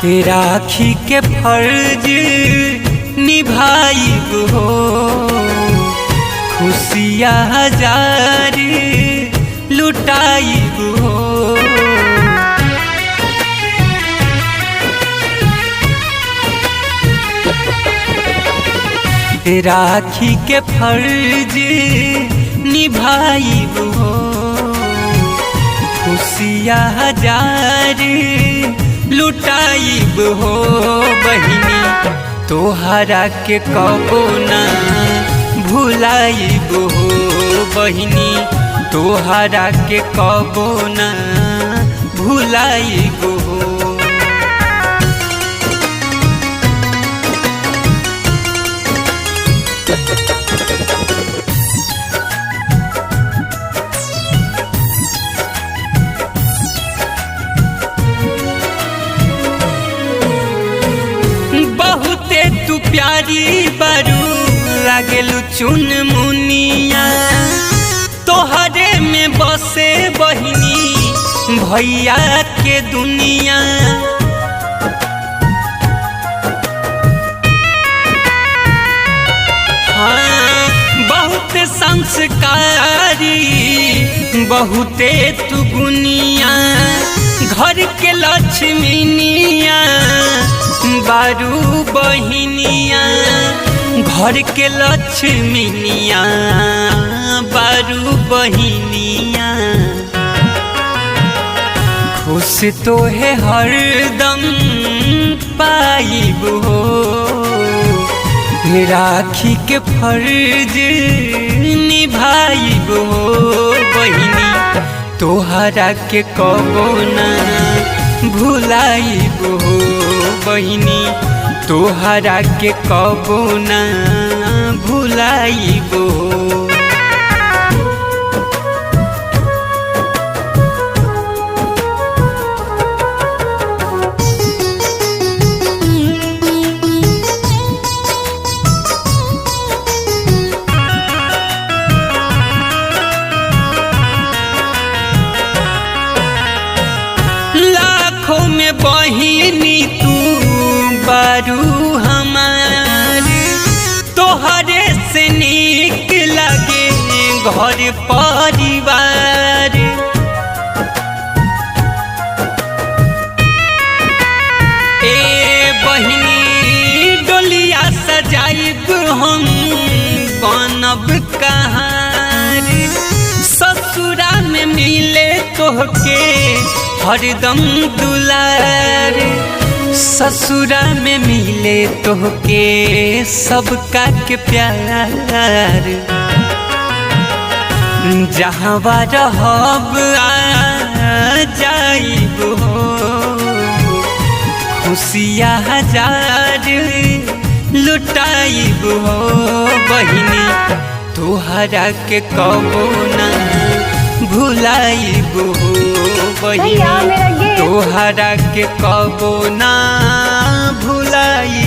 राखी के फर्ज निभाइब हो, खुशियाँ हजार लुटाइब हो। राखी के फर्ज निभाइब हो, खुशियाँ हजार लुटाइब हो। बहिनी तोहरा के कबो ना भुलाइब हो, बहिनी तोहरा के कबो ना भुलाइब हो। बहुते तू प्यारी बारू लागेलू चुन मुनिया, तोहरे में बसे बहिनी भैया के दुनिया। हाँ बहुत संस्कारी बहुते तू गुनिया, घर के लक्ष्मीनिया बारू बहिनिया, घर के लक्ष्मीनिया बारू बहिनिया। खुश तो है हरदम पाइब हो, राखी के फर्ज निभाइब हो। बहिनी तोहरा के कबो ना भुलाइब हो, बहिनी तोहरा के कबो ना भुलाइब हो। लाखों में बहिनी तू बारू हमार, तोहरे से नीक लगे घर परिवार। ए बहिनी डोलिया सजाइब हम बनब कहार, ससुरा में मिले तोहके हरदम दुलार। ससुरा में मिले तोहके सबका के प्यार, जहाँ रहब आ जाइब हो, खुशियाँ हजार लुटाइब हो। बहिनी तोहरा के कबो ना भुलाइब हो, बहिनी तोहरा के कबो ना भुलाई।